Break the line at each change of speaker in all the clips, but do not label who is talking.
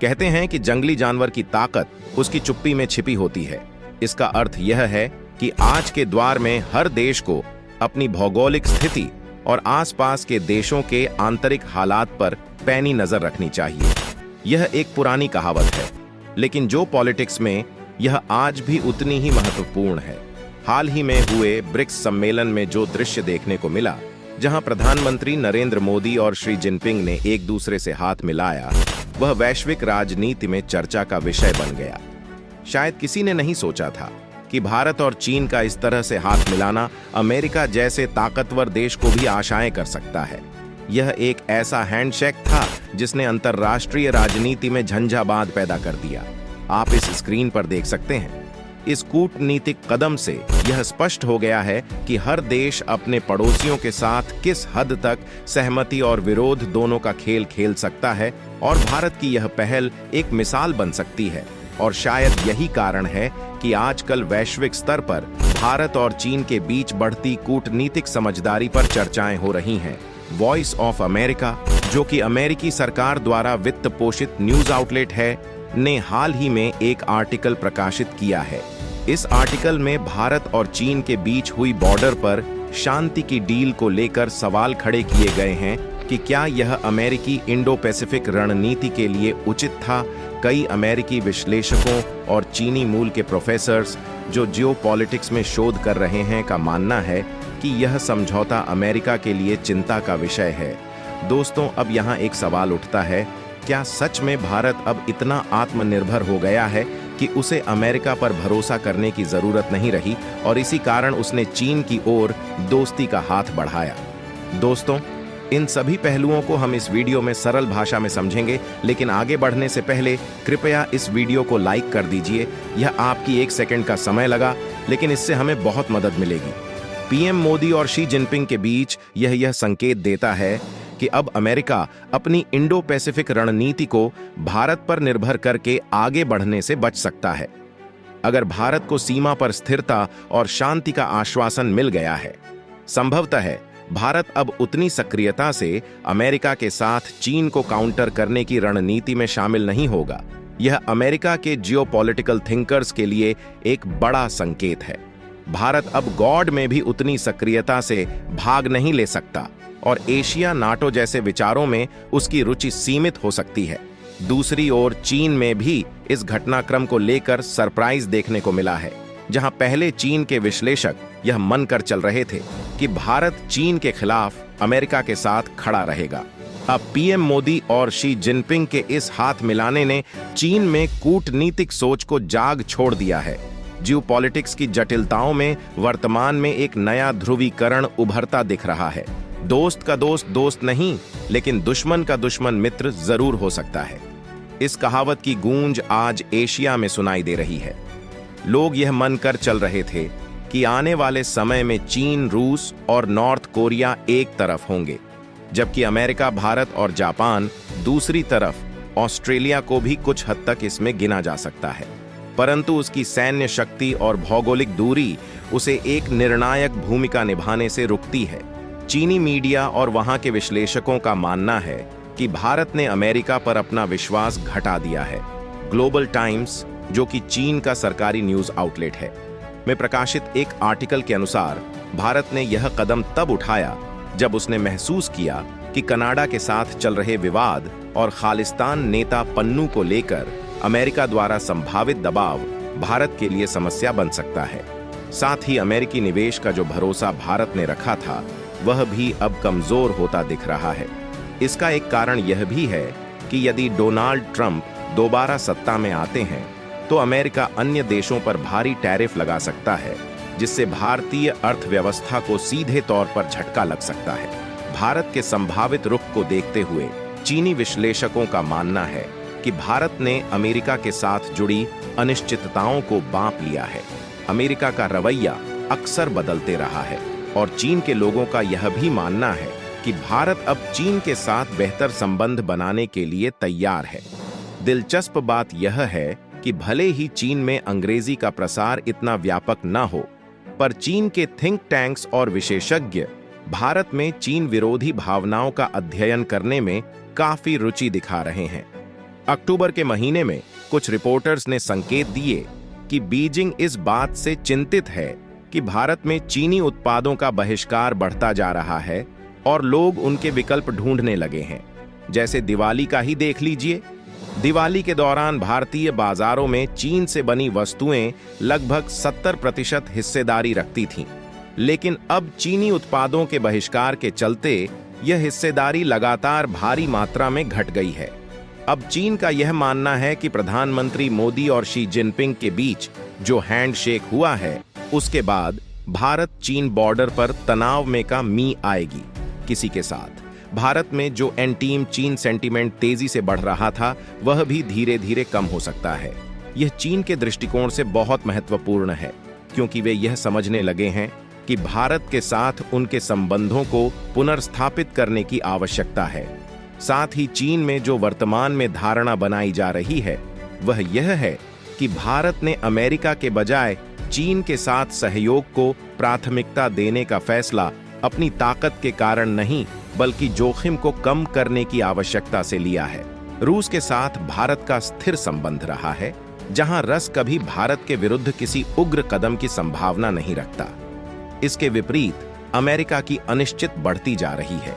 कहते हैं कि जंगली जानवर की ताकत उसकी चुप्पी में छिपी होती है। इसका अर्थ यह है कि आज के द्वार में हर देश को अपनी भौगोलिक स्थिति और आसपास के देशों के आंतरिक हालात पर पैनी नजर रखनी चाहिए। यह एक पुरानी कहावत है, लेकिन जो पॉलिटिक्स में यह आज भी उतनी ही महत्वपूर्ण है। हाल ही में हुए ब्रिक्स सम्मेलन में जो दृश्य देखने को मिला, जहां प्रधानमंत्री नरेंद्र मोदी और शी जिनपिंग ने एक दूसरे से हाथ मिलाया, वह वैश्विक राजनीति में चर्चा का विषय बन गया। शायद किसी ने नहीं सोचा था कि भारत और चीन का इस तरह से हाथ मिलाना अमेरिका जैसे ताकतवर देश को भी आशाएं कर सकता है। यह एक ऐसा हैंडशेक था जिसने अंतर्राष्ट्रीय राजनीति में झंझावात पैदा कर दिया। आप इस स्क्रीन पर देख सकते हैं। इस कूटनीतिक कदम से यह स्पष्ट हो गया है कि हर देश अपने पड़ोसियों के साथ किस हद तक सहमति और विरोध दोनों का खेल खेल सकता है, और भारत की यह पहल एक मिसाल बन सकती है। और शायद यही कारण है कि आजकल वैश्विक स्तर पर भारत और चीन के बीच बढ़ती कूटनीतिक समझदारी पर चर्चाएं हो रही हैं। वॉइस ऑफ अमेरिका, जो कि अमेरिकी सरकार द्वारा वित्त पोषित न्यूज आउटलेट है, ने हाल ही में एक आर्टिकल प्रकाशित किया है। इस आर्टिकल में भारत और चीन के बीच हुई बॉर्डर पर शांति की डील को लेकर सवाल खड़े किए गए हैं कि क्या यह अमेरिकी इंडो पैसिफिक रणनीति के लिए उचित था। कई अमेरिकी विश्लेषकों और चीनी मूल के प्रोफेसर्स जो जियोपॉलिटिक्स में शोध कर रहे हैं का मानना है कि यह समझौता अमेरिका के लिए चिंता का विषय है। दोस्तों, अब यहाँ एक सवाल उठता है, क्या सच में भारत अब इतना आत्मनिर्भर हो गया है कि उसे अमेरिका पर भरोसा करने की जरूरत नहीं रही और इसी कारण उसने चीन की ओर दोस्ती का हाथ बढ़ाया? दोस्तों, इन सभी पहलुओं को हम इस वीडियो में सरल भाषा में समझेंगे, लेकिन आगे बढ़ने से पहले कृपया इस वीडियो को लाइक कर दीजिए। यह आपकी 1 सेकंड का समय लगा, लेकिन इससे हमें बहुत मदद मिलेगी। पीएम मोदी और शी जिनपिंग के बीच यह संकेत देता है कि अब अमेरिका अपनी इंडो पैसिफिक रणनीति को भारत पर निर्भर करके आगे बढ़ने से बच सकता है। अगर भारत को सीमा पर स्थिरता और शांति का आश्वासन मिल गया है, संभवतः भारत अब उतनी सक्रियता से अमेरिका के साथ चीन को काउंटर करने की रणनीति में शामिल नहीं होगा। यह अमेरिका के जियोपॉलिटिकल थिंकर्स के लिए एक बड़ा संकेत है। भारत अब गॉड में भी उतनी सक्रियता से भाग नहीं ले सकता और एशिया नाटो जैसे विचारों में उसकी रुचि सीमित हो सकती है। दूसरी ओर चीन में भी इस घटनाक्रम को लेकर सरप्राइज देखने को मिला है, जहां पहले चीन के विश्लेषक यह मानकर चल रहे थे कि भारत चीन के खिलाफ अमेरिका के साथ खड़ा रहेगा। अब पीएम मोदी और शी जिनपिंग के इस हाथ मिलाने ने चीन में कूटनीतिक सोच को जाग छोड़ दिया है। जियोपॉलिटिक्स की जटिलताओं में वर्तमान में एक नया ध्रुवीकरण उभरता दिख रहा है। दोस्त का दोस्त दोस्त नहीं, लेकिन दुश्मन का दुश्मन मित्र जरूर हो सकता है। इस कहावत की गूंज आज एशिया में सुनाई दे रही है। लोग यह मानकर चल रहे थे कि आने वाले समय में चीन, रूस और नॉर्थ कोरिया एक तरफ होंगे, जबकि अमेरिका, भारत और जापान दूसरी तरफ। ऑस्ट्रेलिया को भी कुछ हद तक इसमें गिना जा सकता है, परंतु उसकी सैन्य शक्ति और भौगोलिक दूरी उसे एक निर्णायक भूमिका निभाने से रुकती है। चीनी मीडिया और वहां के विश्लेषकों का मानना है कि भारत ने अमेरिका पर अपना विश्वास घटा दिया है। ग्लोबल टाइम्स, जो कि चीन का सरकारी न्यूज आउटलेट है, में प्रकाशित एक आर्टिकल के अनुसार भारत ने यह कदम तब उठाया जब उसने महसूस किया कि कनाडा के साथ चल रहे विवाद और खालिस्तान नेता पन्नू को लेकर अमेरिका द्वारा संभावित दबाव भारत के लिए समस्या बन सकता है। साथ ही अमेरिकी निवेश का जो भरोसा भारत ने रखा था, वह भी अब कमजोर होता दिख रहा है। इसका एक कारण यह भी है कि यदि डोनाल्ड ट्रंप दोबारा सत्ता में आते हैं, तो अमेरिका अन्य देशों पर भारी टैरिफ लगा सकता है, जिससे भारतीय अर्थव्यवस्था को सीधे तौर पर झटका लग सकता है। भारत के संभावित रुख को देखते हुए चीनी विश्लेषकों का मानना है कि भारत ने अमेरिका के साथ जुड़ी अनिश्चितताओं को बांप लिया है। अमेरिका का रवैया अक्सर बदलते रहा है और चीन के लोगों का यह भी मानना है कि भारत अब चीन के साथ बेहतर संबंध बनाने के लिए तैयार है। दिलचस्प बात यह है कि भले ही चीन में अंग्रेजी का प्रसार इतना व्यापक न हो, पर चीन के थिंक टैंक्स और विशेषज्ञ भारत में चीन विरोधी भावनाओं का अध्ययन करने में काफी रुचि दिखा रहे हैं। अक्टूबर के महीने में कुछ रिपोर्टर्स ने संकेत दिए कि बीजिंग इस बात से चिंतित है कि भारत में चीनी उत्पादों का बहिष्कार बढ़ता जा रहा है और लोग उनके विकल्प ढूंढने लगे हैं। जैसे दिवाली का ही देख लीजिए। दिवाली के दौरान भारतीय बाजारों में चीन से बनी वस्तुएं लगभग 70% हिस्सेदारी रखती थीं, लेकिन अब चीनी उत्पादों के बहिष्कार के चलते यह हिस्सेदारी लगातार भारी मात्रा में घट गई है। अब चीन का यह मानना है कि प्रधानमंत्री मोदी और शी जिनपिंग के बीच जो हैंडशेक हुआ है, उसके बाद भारत चीन बॉर्डर पर तनाव में का मी आएगी किसी के साथ। भारत में जो एंटी चीन सेंटीमेंट तेजी से बढ़ रहा था, वह भी धीरे धीरे कम हो सकता है। यह चीन के दृष्टिकोण से बहुत महत्वपूर्ण है, क्योंकि वे यह समझने लगे हैं कि भारत के साथ उनके संबंधों को पुनर्स्थापित करने की आवश्यकता है। साथ ही चीन में जो वर्तमान में धारणा बनाई जा रही है, वह यह है कि भारत ने अमेरिका के बजाय चीन के साथ सहयोग को प्राथमिकता देने का फैसला अपनी ताकत के कारण नहीं, बल्कि जोखिम को कम करने की आवश्यकता से लिया है। रूस के साथ भारत का स्थिर संबंध रहा है, जहां रस कभी भारत के विरुद्ध किसी उग्र कदम की संभावना नहीं रखता। इसके विपरीत अमेरिका की अनिश्चित बढ़ती जा रही है,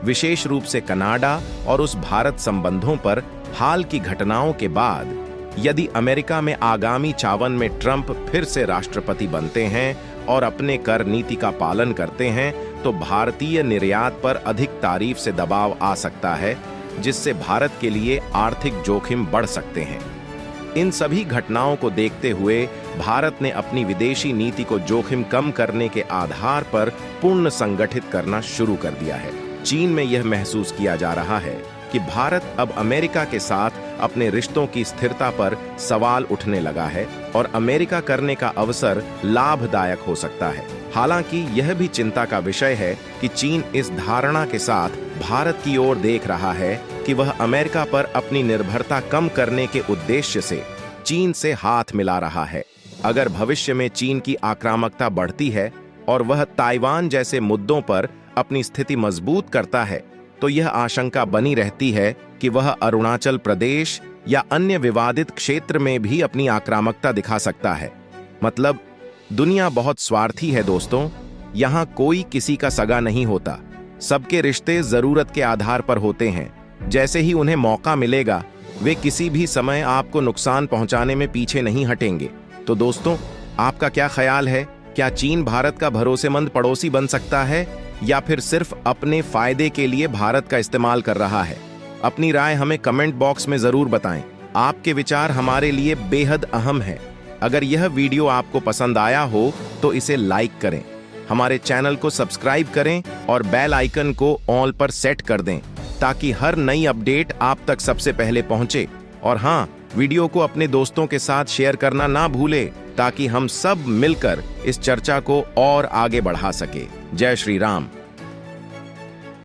विशेष रूप से कनाडा और उस भारत संबंधों पर हाल की घटनाओं के बाद। यदि अमेरिका में आगामी 54 में ट्रंप फिर से राष्ट्रपति बनते हैं और अपने कर नीति का पालन करते हैं, तो भारतीय निर्यात पर अधिक तारीफ से दबाव आ सकता है, जिससे भारत के लिए आर्थिक जोखिम बढ़ सकते हैं। इन सभी घटनाओं को देखते हुए भारत ने अपनी विदेशी नीति को जोखिम कम करने के आधार पर पुनः संगठित करना शुरू कर दिया है। चीन में यह महसूस किया जा रहा है कि भारत अब अमेरिका के साथ अपने रिश्तों की स्थिरता पर सवाल उठने लगा है और अमेरिका करने का अवसर लाभदायक हो सकता है। हालांकि यह भी चिंता का विषय है कि चीन इस धारणा के साथ भारत की ओर देख रहा है कि वह अमेरिका पर अपनी निर्भरता कम करने के उद्देश्य से चीन से हाथ मिला रहा है। अगर भविष्य में चीन की आक्रामकता बढ़ती है और वह ताइवान जैसे मुद्दों पर अपनी स्थिति मजबूत करता है, तो यह आशंका बनी रहती है कि वह अरुणाचल प्रदेश या अन्य विवादित क्षेत्र में भी अपनी आक्रामकता दिखा सकता है। मतलब दुनिया बहुत स्वार्थी है दोस्तों। यहाँ कोई किसी का सगा नहीं होता। सबके रिश्ते जरूरत के आधार पर होते हैं। जैसे ही उन्हें मौका मिलेगा, वे किसी भी समय आपको नुकसान पहुंचाने में पीछे नहीं हटेंगे। तो दोस्तों, आपका क्या ख्याल है? क्या चीन भारत का भरोसेमंद पड़ोसी बन सकता है, या फिर सिर्फ अपने फायदे के लिए भारत का इस्तेमाल कर रहा है? अपनी राय हमें कमेंट बॉक्स में जरूर बताएं। आपके विचार हमारे लिए बेहद अहम है। अगर यह वीडियो आपको पसंद आया हो तो इसे लाइक करें, हमारे चैनल को सब्सक्राइब करें और बेल आइकन को ऑल पर सेट कर दें, ताकि हर नई अपडेट आप तक सबसे पहले पहुंचे। और हाँ, वीडियो को अपने दोस्तों के साथ शेयर करना ना भूलें, ताकि हम सब मिलकर इस चर्चा को और आगे बढ़ा सके। जय श्री राम।